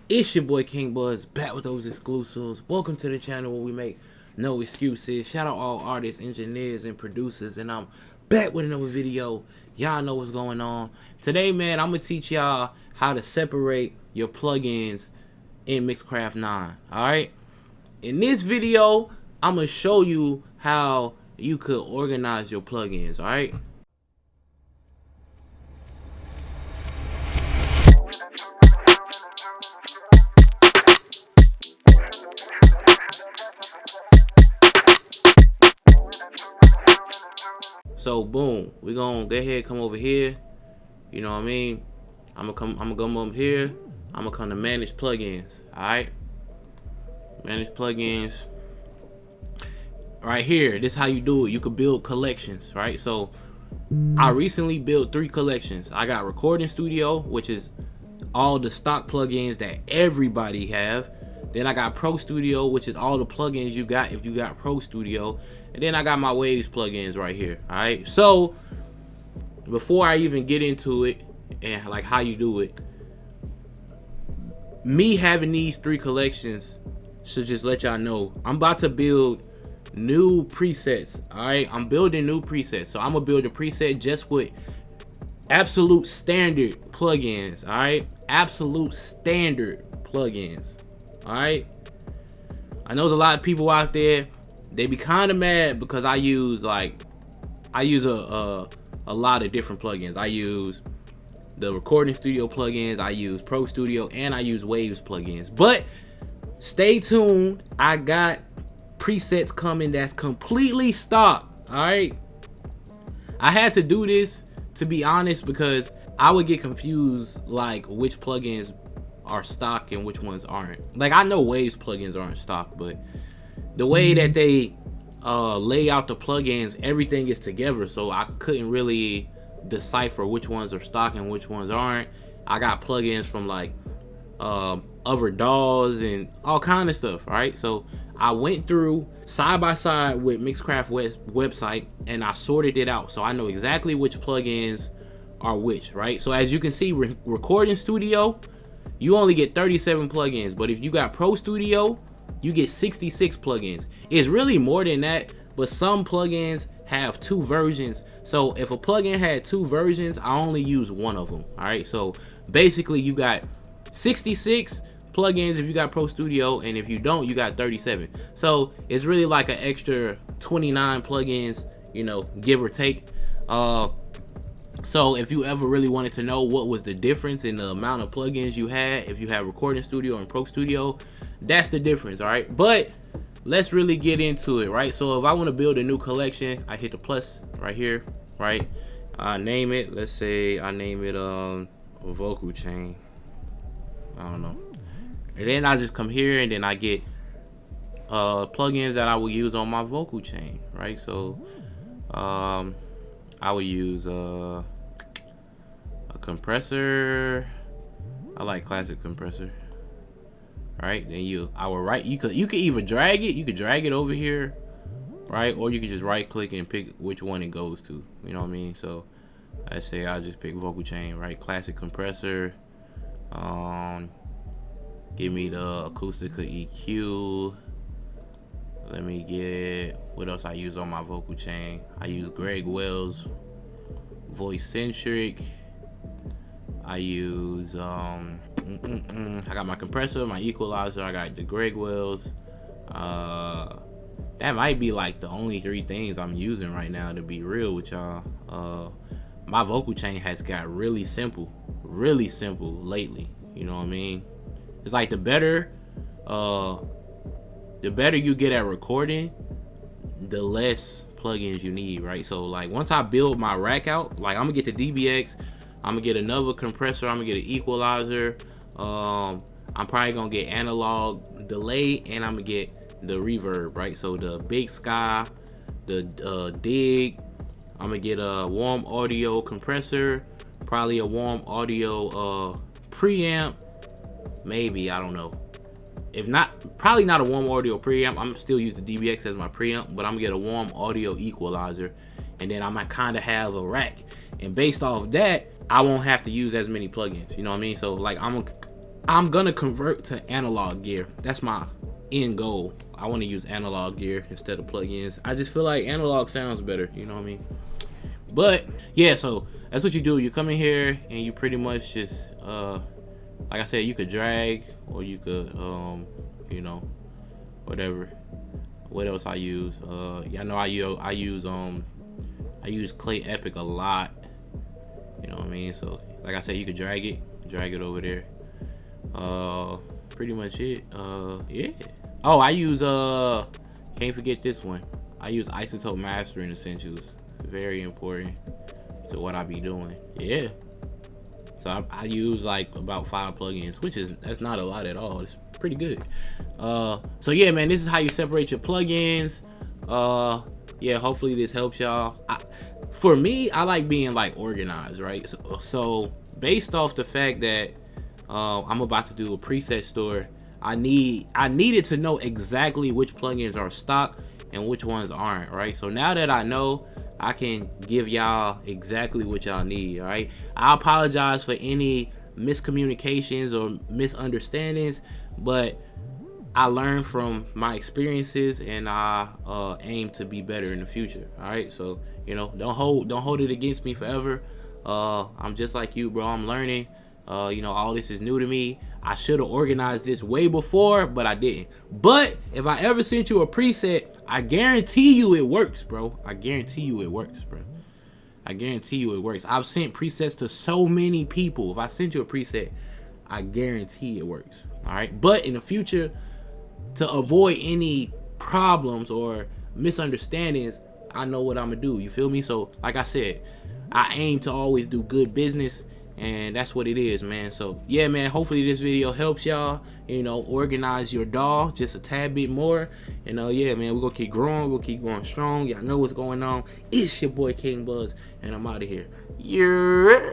It's your boy King Buzz back with those exclusives. Welcome to the channel where we make no excuses. Shout out all artists, engineers, and producers. And I'm back with another video. Y'all know what's going on. Today, man, I'm going to teach y'all how to separate your plugins in Mixcraft 9. Alright? In this video, I'm going to show you how you could organize your plugins. Alright? So boom, we're gonna go ahead, come over here. You know what I mean? I'm gonna come up here. I'm gonna come to manage plugins. Alright? Manage plugins. Right here, this is how you do it. You could build collections, right? So I recently built 3 collections. I got Recording Studio, which is all the stock plugins that everybody have. Then I got Pro Studio, which is all the plugins you got if you got Pro Studio. And then I got my Waves plugins right here. All right. So before I even get into it and like how you do it, me having these 3 collections should just let y'all know I'm about to build new presets. All right. I'm building new presets. So I'm gonna build a preset just with absolute standard plugins. All right. Absolute standard plugins. All right. I know there's a lot of people out there, they be kind of mad because I use a lot of different plugins. I use the Recording Studio plugins, I use Pro Studio, and I use Waves plugins. But stay tuned, I got presets coming that's completely stock. All right. I had to do this, to be honest, because I would get confused like which plugins are stock and which ones aren't. Like, I know Waves plugins aren't stock, but the way that they lay out the plugins, everything is together, so I couldn't really decipher which ones are stock and which ones aren't. I got plugins from like other DAWs and all kind of stuff. All right, so I went through side by side with Mixcraft website and I sorted it out, so I know exactly which plugins are which. Right, so as you can see, Recording Studio, you only get 37 plugins, but if you got Pro Studio, you get 66 plugins. It's really more than that, but some plugins have 2 versions. So if a plugin had 2 versions, I only use one of them. All right, so basically you got 66 plugins if you got Pro Studio, and if you don't, you got 37. So it's really like an extra 29 plugins, you know, give or take. So if you ever really wanted to know what was the difference in the amount of plugins you had, if you have Recording Studio and Pro Studio, that's the difference. All right, but let's really get into it. Right, so if I want to build a new collection, I hit the plus right here. Right, I name it, let's say I name it vocal chain, I don't know, and then I just come here and then I get plugins that I will use on my vocal chain. Right, so I would use a compressor. I like classic compressor. Right, then you could either drag it, you could drag it over here, right, or you could just right click and pick which one it goes to. You know what I mean? So let's say I just pick vocal chain, right, classic compressor. Give me the Acoustica EQ. Let me get what else I use on my vocal chain. I use Greg Wells voice centric. I use I got my compressor, my equalizer, I got the Greg Wells. That might be like the only 3 things I'm using right now, to be real with y'all. My vocal chain has got really simple lately. You know what I mean? It's like the better you get at recording, the less plugins you need, right? So like once I build my rack out, like I'm gonna get the DBX, I'm gonna get another compressor, I'm gonna get an equalizer, I'm probably gonna get analog delay, and I'm gonna get the reverb, right? So the Big Sky, the Dig, I'm gonna get a warm audio compressor, probably a warm audio preamp, maybe, I don't know. If not, probably not a warm audio preamp. I'm still use the DBX as my preamp, but I'm gonna get a warm audio equalizer, and then I might kind of have a rack. And based off that, I won't have to use as many plugins. You know what I mean? So like I'm gonna I'm gonna convert to analog gear. That's my end goal. I want to use analog gear instead of plugins. I just feel like analog sounds better, you know what I mean? But yeah, so that's what you do. You come in here and you pretty much just like I said, you could drag, or you could you know, whatever. What else I use? Yeah, I know I use Clay Epic a lot, you know what I mean? So like I said, you could drag it over there. Pretty much it. Yeah. Oh, I use can't forget this one. I use Isotope Mastering Essentials. Very important to what I be doing. Yeah. So I use like about 5 plugins, that's not a lot at all. It's pretty good. So yeah, man, this is how you separate your plugins. Yeah, hopefully this helps y'all. For me, I like being like organized, right? So based off the fact that I'm about to do a preset store, I needed to know exactly which plugins are stock and which ones aren't, right? So now that I know, I can give y'all exactly what y'all need. All right, I apologize for any miscommunications or misunderstandings, but I learned from my experiences, and I aim to be better in the future. All right, so you know, don't hold it against me forever. I'm just like you, bro. I'm learning. You know, all this is new to me. I should have organized this way before, but I didn't. But if I ever sent you a preset, I guarantee you it works, bro. I guarantee you it works, bro. I guarantee you it works. I've sent presets to so many people. If I send you a preset, I guarantee it works. All right. But in the future, to avoid any problems or misunderstandings, I know what I'm gonna do. You feel me? So, like I said, I aim to always do good business. And that's what it is, man. So yeah, man, hopefully this video helps y'all, you know, organize your DAW just a tad bit more. And yeah, man, we're gonna keep growing, we'll keep going strong. Y'all know what's going on. It's your boy King Buzz, and I'm out of here. Yeah.